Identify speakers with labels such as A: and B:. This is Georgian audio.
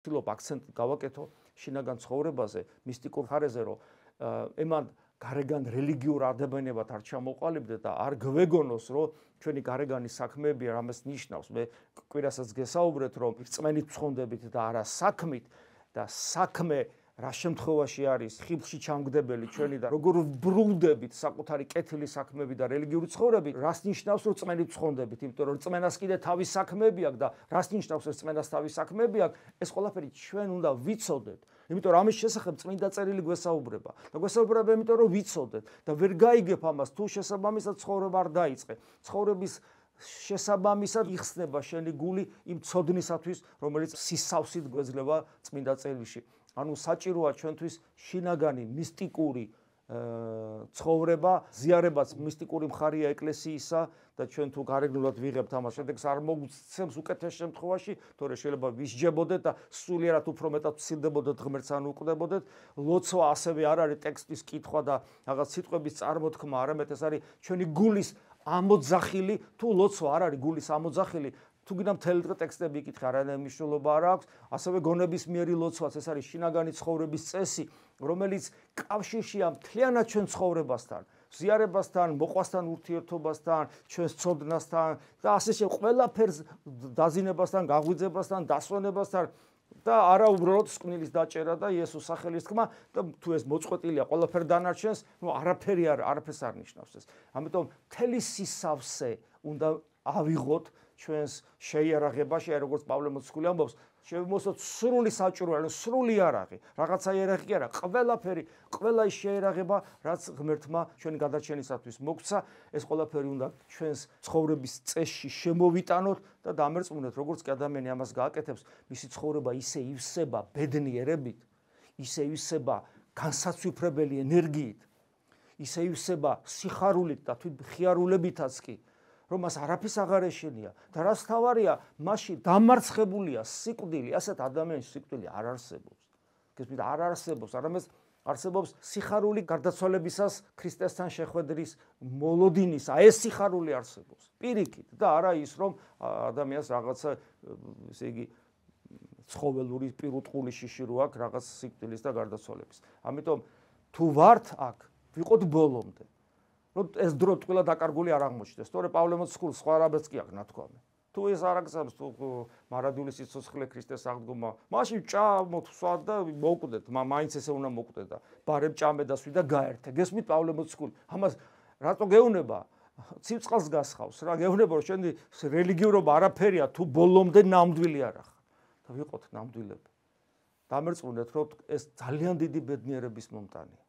A: ვთქვი, აქცენტი გავაკეთო შინაგან ცხოვრებაზე, მისტიკურ ხარეზე, რომ ემან გარეგან რელიგიურ ადამიანებად არ ჩამოყალიბდეთ და არ გვეგონოს, რომ ჩვენი გარეგანი საქმეებია, რამეს ნიშნავს. მე კვირასაც გესაუბრეთ, რომ რწმენით ვცხონდებით და არა საქმით და საქმე რა შემთხვევაში არის ხიბლში ჩამგდებელი ჩვენი და როგორ ბრუნდებით საკუთარი კეთილი საქმეები და რელიგიური ცხოვრები, რას ნიშნავს რომ რწმენით ვცხონდებით, იმიტომ რომ რწმენას კიდე თავის საქმეები აქვს და რას ნიშნავს რომ რწმენას თავის საქმეები აქვს, ეს ყველაფერი ჩვენ უნდა ვიცოდეთ. იმიტომ რომ ამის შესახებ წმინდა წერილი გვესაუბრება და გვესაუბრება იმიტომ რომ ვიცოდეთ და ვერ გაიგებ ამას თუ შესაბამისად ცხოვრება არ დაიწყე. ცხოვრების შესაბამისად იხსნება შენი გული იმ ცოდნისათვის, რომელიც სისავსით გვეძლება წმინდა წერილში. ანუ საჭიროა ჩვენთვის შინაგანი მისტიკური ცხოვრება, ზიარებაც მისტიკური მხარეა ეკლესიისა და ჩვენ თუ გარეგნულად ვიღებთ ამას, შედეგს არ მოგცემს უკეთეს შემთხვევაში, თორე შეიძლება ვისჯებოდეთ და სულიერად უფრო მეტად ვცილდებოდეთ, ღმერთს ან უკვდებოდეთ. ლოცვა ასევე არ არის ტექსტის კითხვა და რაღაც სიტყვების წარმოთქმა, არამედ ეს არის ჩვენი გულის ამოძახილი, თუ ლოცვა არ არის გულის ამოძახილი, თუ გინდა მთელი დღე ტექსტები იკითხე, არანაირი მნიშვნელობა არ აქვს. ასევე გონებისმიერი ლოცვაც ეს არის შინაგანი ცხოვრების წესი, რომელიც კავშირშია მთლიანად ჩვენ ცხოვრებასთან, ზიარებასთან, მოყვასთან, ურთიერთობასთან, ჩვენს ცოდნასთან და ასე შემდეგ ყველაფერს დაზინებასთან, გაღვიძებასთან, დასვენებასთან და არა უბრალოდ სკვნილის დაჭერა და იესოს სახელის თქმა და თუ ეს მოწყვეტილია ყველაფერ დანარჩენს, არაფერს არ ნიშნავს ეს. ამიტომ მთელი სისავსე უნდა ავიღოთ ჩვენს შეიარაღებაში, როგორც პავლე მოციქული ამბობს, შევიმოსოთ სრული საჭირო, ანუ სრული იარაღი, რაღაცა იარაღი კი არა, ყველაფერი, ყველა ის შეიარაღება, რაც ღმერთმა ჩვენი გადარჩენისათვის მოგცა, ეს ყველაფერი უნდა ჩვენს ცხოვრების წესში შემოვიტანოთ და დამერწმუნოთ, როგორც კი ადამიანი ამას გააკეთებს, მისი ცხოვრება ისე ივსება ბედნიერებით, ისე ივსება განსაცვიფრებელი ენერგიით, ისე ივსება სიხარულით და თვით ხიარულებითაც კი. რომ მას არაფერს აღარ ეშინია და რაც თავარია, მასში დამარცხებულია სიკვდილი, ასეთ ადამიანის სიკვდილი არ არსებობს. გესმით, არ არსებობს, არამედ არსებობს სიხარული გარდაცვალებისას ქრისტესთან შეხვედრის მოლოდინისა, ეს სიხარული არსებობს. პირიქით და არა ის, რომ ადამიანს რაღაცა, ესე იგი, ცხოველური პირუტყული შიში რო აქვს რაღაც სიკვდილის და გარდაცვალების. ამიტომ თუ ვართ აქ, ვიყოთ ბოლომდე. რომ ეს დრო ტყილა დაკარგული არ აღმოჩნდეს. თორე პავლე მოციქულს სხვა რაბეც კი აქვს ნათქვამი. თუ ეს არ აგზავს თუ მარადული სიცოცხლე ქრისტეს აღდგომა, მაშინ ჭამოთ ვსვათ და მოვკვდეთ, მაინც ესე უნდა მოვკვდეთ და ბარემ ჭამე და სვი და გაერთე. გესმით პავლე მოციქული? ამას რატო გეუბნება? ცივწყალს გასხავს რა, გეუბნება რომ შენი რელიგიურობა არაფერია თუ ბოლომდე ნამდვილი არ ახარ. და ვიყოთ ნამდვილები. დამერწმუნეთ რომ ეს ძალიან დიდი ბედნიერების მომტანია.